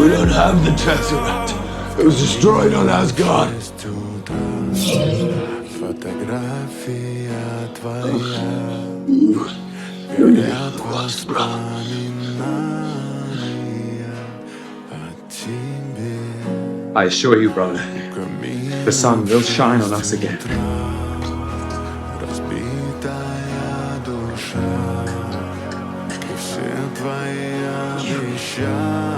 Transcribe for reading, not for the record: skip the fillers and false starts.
We don't have the Tesseract. It was destroyed on Asgard. Фотография твоя, You're lost, bro. воспоминания о тебе. I assure you, brother, the sun will shine on us again. Разбитая душа, и все твои обещания.